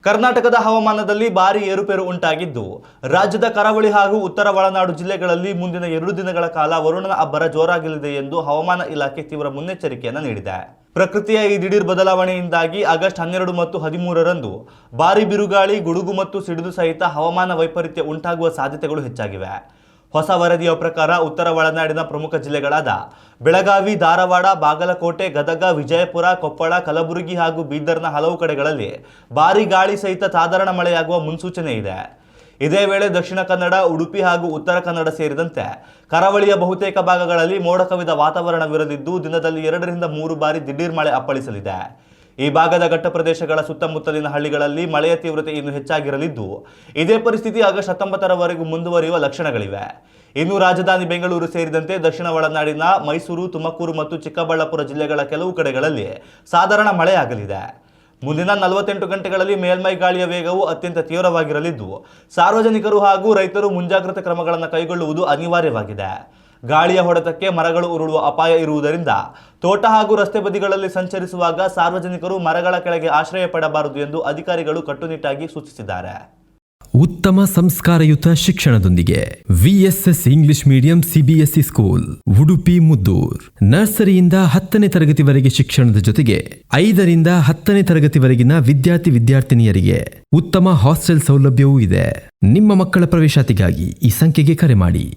ಕರ್ನಾಟಕದ ಹವಾಮಾನದಲ್ಲಿ ಭಾರೀ ಏರುಪೇರು ಉಂಟಾಗಿದ್ದು ರಾಜ್ಯದ ಕರಾವಳಿ ಹಾಗೂ ಉತ್ತರ ಒಳನಾಡು ಜಿಲ್ಲೆಗಳಲ್ಲಿ ಮುಂದಿನ 2 ದಿನಗಳ ಕಾಲ ವರುಣನ ಅಬ್ಬರ ಜೋರಾಗಲಿದೆ ಎಂದು ಹವಾಮಾನ ಇಲಾಖೆ ತೀವ್ರ ಮುನ್ನೆಚ್ಚರಿಕೆಯನ್ನು ನೀಡಿದೆ. ಪ್ರಕೃತಿಯ ಈ ದಿಢೀರ್ ಬದಲಾವಣೆಯಿಂದಾಗಿ ಆಗಸ್ಟ್ 12 ಮತ್ತು 13ರಂದು ಭಾರೀ ಬಿರುಗಾಳಿ, ಗುಡುಗು ಮತ್ತು ಸಿಡಿಲು ಸಹಿತ ಹವಾಮಾನ ವೈಪರೀತ್ಯ ಉಂಟಾಗುವ ಸಾಧ್ಯತೆಗಳು ಹೆಚ್ಚಾಗಿವೆ. ಹೊಸ ವರದಿಯ ಪ್ರಕಾರ ಉತ್ತರ ಒಳನಾಡಿನ ಪ್ರಮುಖ ಜಿಲ್ಲೆಗಳಾದ ಬೆಳಗಾವಿ, ಧಾರವಾಡ, ಬಾಗಲಕೋಟೆ, ಗದಗ, ವಿಜಯಪುರ, ಕೊಪ್ಪಳ, ಕಲಬುರಗಿ ಹಾಗೂ ಬೀದರ್ನ ಹಲವು ಕಡೆಗಳಲ್ಲಿ ಭಾರೀ ಗಾಳಿ ಸಹಿತ ಸಾಧಾರಣ ಮಳೆಯಾಗುವ ಮುನ್ಸೂಚನೆ ಇದೆ. ಇದೇ ವೇಳೆ ದಕ್ಷಿಣ ಕನ್ನಡ, ಉಡುಪಿ ಹಾಗೂ ಉತ್ತರ ಕನ್ನಡ ಸೇರಿದಂತೆ ಕರಾವಳಿಯ ಬಹುತೇಕ ಭಾಗಗಳಲ್ಲಿ ಮೋಡ ಕವಿದ ವಾತಾವರಣವಿರಲಿದ್ದು ದಿನದಲ್ಲಿ 2 ರಿಂದ 3 ಬಾರಿ ದಿಢೀರ್ ಮಳೆ ಅಪ್ಪಳಿಸಲಿದೆ. ಈ ಭಾಗದ ಘಟ್ಟ ಪ್ರದೇಶಗಳ ಸುತ್ತಮುತ್ತಲಿನ ಹಳ್ಳಿಗಳಲ್ಲಿ ಮಳೆಯ ತೀವ್ರತೆ ಇನ್ನೂ ಹೆಚ್ಚಾಗಿರಲಿದ್ದು ಇದೇ ಪರಿಸ್ಥಿತಿ ಆಗಸ್ಟ್ 19ರವರೆಗೂ ಮುಂದುವರಿಯುವ ಲಕ್ಷಣಗಳಿವೆ. ಇನ್ನು ರಾಜಧಾನಿ ಬೆಂಗಳೂರು ಸೇರಿದಂತೆ ದಕ್ಷಿಣ ಒಳನಾಡಿನ ಮೈಸೂರು, ತುಮಕೂರು ಮತ್ತು ಚಿಕ್ಕಬಳ್ಳಾಪುರ ಜಿಲ್ಲೆಗಳ ಕೆಲವು ಕಡೆಗಳಲ್ಲಿ ಸಾಧಾರಣ ಮಳೆಯಾಗಲಿದೆ. ಮುಂದಿನ 48 ಗಂಟೆಗಳಲ್ಲಿ ಮೇಲ್ಮೈ ಗಾಳಿಯ ವೇಗವು ಅತ್ಯಂತ ತೀವ್ರವಾಗಿರಲಿದ್ದು ಸಾರ್ವಜನಿಕರು ಹಾಗೂ ರೈತರು ಮುಂಜಾಗ್ರತಾ ಕ್ರಮಗಳನ್ನು ಕೈಗೊಳ್ಳುವುದು ಅನಿವಾರ್ಯವಾಗಿದೆ. ಗಾಳಿಯ ಹೊಡೆತಕ್ಕೆ ಮರಗಳು ಉರುಳುವ ಅಪಾಯ ಇರುವುದರಿಂದ ತೋಟ ಹಾಗೂ ರಸ್ತೆ ಬದಿಗಳಲ್ಲಿ ಸಂಚರಿಸುವಾಗ ಸಾರ್ವಜನಿಕರು ಮರಗಳ ಕೆಳಗೆ ಆಶ್ರಯ ಪಡಬಾರದು ಎಂದು ಅಧಿಕಾರಿಗಳು ಕಟ್ಟುನಿಟ್ಟಾಗಿ ಸೂಚಿಸಿದ್ದಾರೆ. ಉತ್ತಮ ಸಂಸ್ಕಾರಯುತ ಶಿಕ್ಷಣದೊಂದಿಗೆ VSS English medium CBSE school Udupi Muddur. ನರ್ಸರಿಯಿಂದ 10ನೇ ತರಗತಿವರೆಗೆ ಶಿಕ್ಷಣದ ಜೊತೆಗೆ 5ರಿಂದ 10ನೇ ತರಗತಿವರೆಗಿನ ವಿದ್ಯಾರ್ಥಿನಿಯರಿಗೆ ಉತ್ತಮ ಹಾಸ್ಟೆಲ್ ಸೌಲಭ್ಯವೂ ಇದೆ. ನಿಮ್ಮ ಮಕ್ಕಳ ಪ್ರವೇಶಾತಿಗಾಗಿ ಈ ಸಂಖ್ಯೆಗೆ ಕರೆ ಮಾಡಿ.